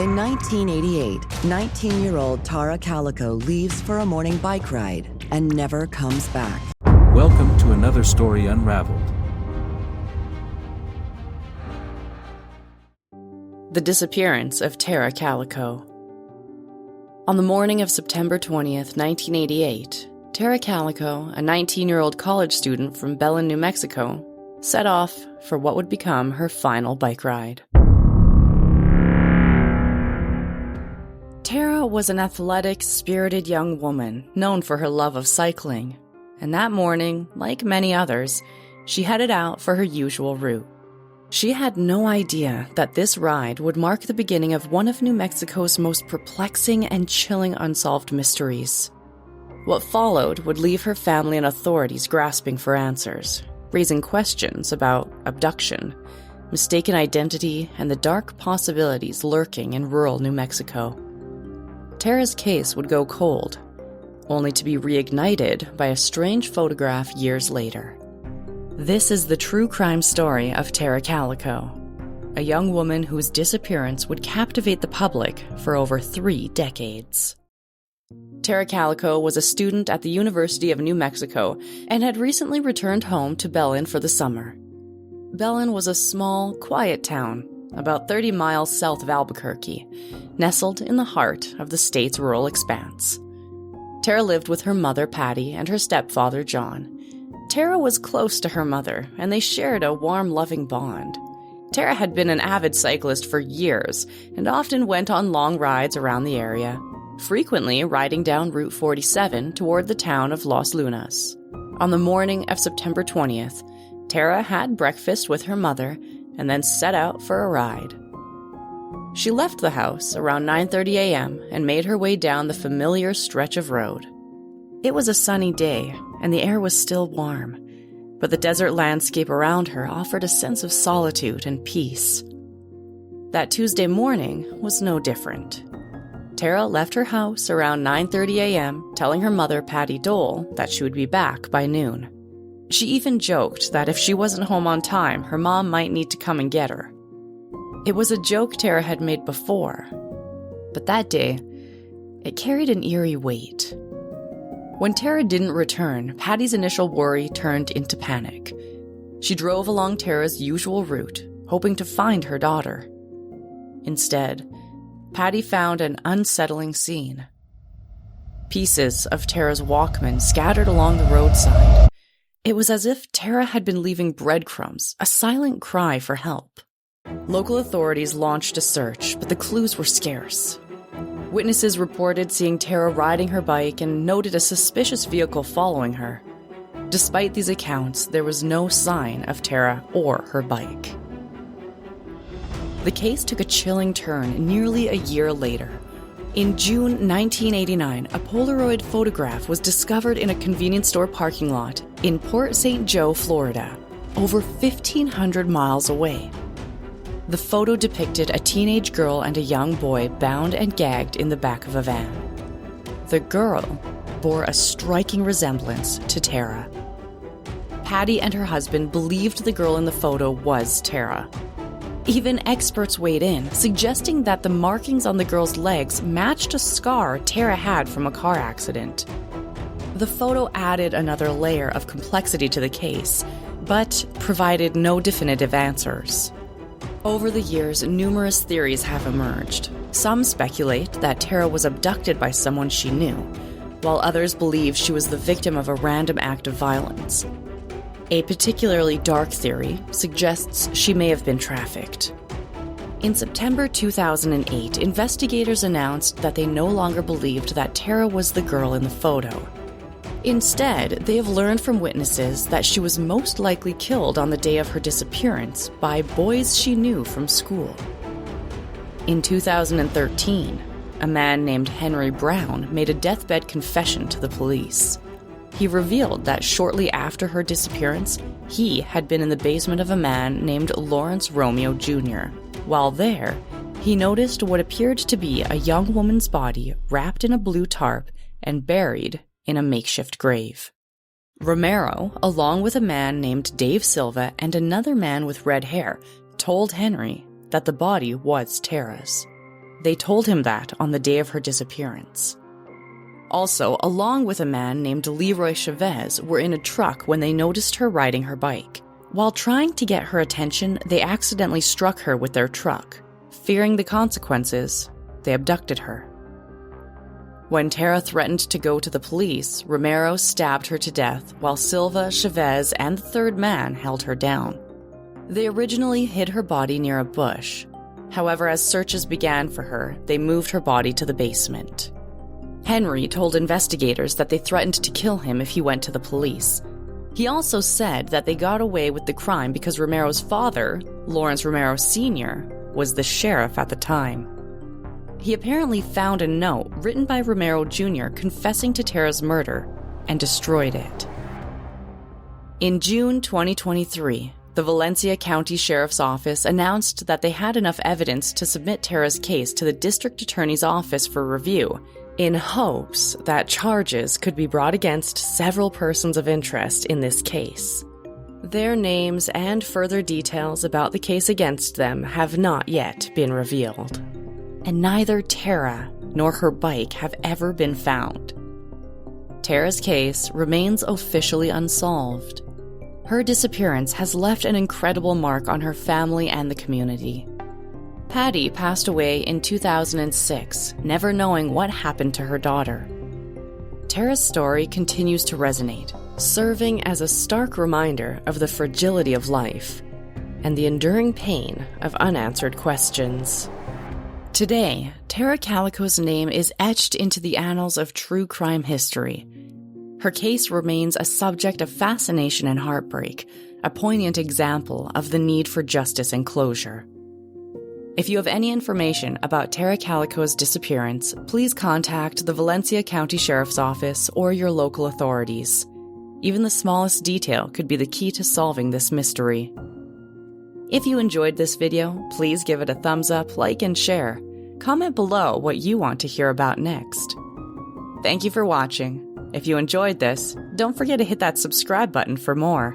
In 1988, 19-year-old Tara Calico leaves for a morning bike ride and never comes back. Welcome to another story unraveled. The disappearance of Tara Calico. On the morning of September 20th, 1988, Tara Calico, a 19-year-old college student from Belen, New Mexico, set off for what would become her final bike ride. Tara was an athletic, spirited young woman known for her love of cycling, and that morning, like many others, she headed out for her usual route. She had no idea that this ride would mark the beginning of one of New Mexico's most perplexing and chilling unsolved mysteries. What followed would leave her family and authorities grasping for answers, raising questions about abduction, mistaken identity, and the dark possibilities lurking in rural New Mexico. Tara's case would go cold, only to be reignited by a strange photograph years later. This is the true crime story of Tara Calico, a young woman whose disappearance would captivate the public for over 3 decades. Tara Calico was a student at the University of New Mexico and had recently returned home to Belen for the summer. Belen was a small, quiet town, about 30 miles south of Albuquerque, nestled in the heart of the state's rural expanse. Tara lived with her mother, Patty, and her stepfather, John. Tara was close to her mother, and they shared a warm, loving bond. Tara had been an avid cyclist for years and often went on long rides around the area, frequently riding down Route 47 toward the town of Los Lunas. On the morning of September 20th, Tara had breakfast with her mother and then set out for a ride. She left the house around 9:30 a.m. and made her way down the familiar stretch of road. It was a sunny day, and the air was still warm, but the desert landscape around her offered a sense of solitude and peace. That Tuesday morning was no different. Tara left her house around 9:30 a.m., telling her mother, Patty Dole, that she would be back by noon. She even joked that if she wasn't home on time, her mom might need to come and get her. It was a joke Tara had made before, but that day, it carried an eerie weight. When Tara didn't return, Patty's initial worry turned into panic. She drove along Tara's usual route, hoping to find her daughter. Instead, Patty found an unsettling scene. Pieces of Tara's Walkman scattered along the roadside. It was as if Tara had been leaving breadcrumbs, a silent cry for help. Local authorities launched a search, but the clues were scarce. Witnesses reported seeing Tara riding her bike and noted a suspicious vehicle following her. Despite these accounts, there was no sign of Tara or her bike. The case took a chilling turn nearly a year later. In June 1989, a Polaroid photograph was discovered in a convenience store parking lot in Port St. Joe, Florida, over 1,500 miles away. The photo depicted a teenage girl and a young boy bound and gagged in the back of a van. The girl bore a striking resemblance to Tara. Patty and her husband believed the girl in the photo was Tara. Even experts weighed in, suggesting that the markings on the girl's legs matched a scar Tara had from a car accident. The photo added another layer of complexity to the case, but provided no definitive answers. Over the years, numerous theories have emerged. Some speculate that Tara was abducted by someone she knew, while others believe she was the victim of a random act of violence. A particularly dark theory suggests she may have been trafficked. In September 2008, investigators announced that they no longer believed that Tara was the girl in the photo. Instead, they have learned from witnesses that she was most likely killed on the day of her disappearance by boys she knew from school. In 2013, a man named Henry Brown made a deathbed confession to the police. He revealed that shortly after her disappearance, he had been in the basement of a man named Lawrence Romeo Jr. While there, he noticed what appeared to be a young woman's body wrapped in a blue tarp and buried in a makeshift grave. Romero, along with a man named Dave Silva and another man with red hair, told Henry that the body was Tara's. they told him that on the day of her disappearance. Also, along with a man named Leroy Chavez, were in a truck when they noticed her riding her bike. While trying to get her attention, they accidentally struck her with their truck. Fearing the consequences, they abducted her. When Tara threatened to go to the police, Romero stabbed her to death while Silva, Chavez, and the third man held her down. They originally hid her body near a bush. However, as searches began for her, they moved her body to the basement. Henry told investigators that they threatened to kill him if he went to the police. He also said that they got away with the crime because Romero's father, Lawrence Romero Sr., was the sheriff at the time. He apparently found a note written by Romero Jr. confessing to Tara's murder and destroyed it. In June 2023, the Valencia County Sheriff's Office announced that they had enough evidence to submit Tara's case to the District Attorney's Office for review, in hopes that charges could be brought against several persons of interest in this case. Their names and further details about the case against them have not yet been revealed. And neither Tara nor her bike have ever been found. Tara's case remains officially unsolved. Her disappearance has left an incredible mark on her family and the community. Patty passed away in 2006, never knowing what happened to her daughter. Tara's story continues to resonate, serving as a stark reminder of the fragility of life and the enduring pain of unanswered questions. Today, Tara Calico's name is etched into the annals of true crime history. Her case remains a subject of fascination and heartbreak, a poignant example of the need for justice and closure. If you have any information about Tara Calico's disappearance, please contact the Valencia County Sheriff's Office or your local authorities. Even the smallest detail could be the key to solving this mystery. If you enjoyed this video, please give it a thumbs up, like, and share. Comment below what you want to hear about next. Thank you for watching. If you enjoyed this, don't forget to hit that subscribe button for more.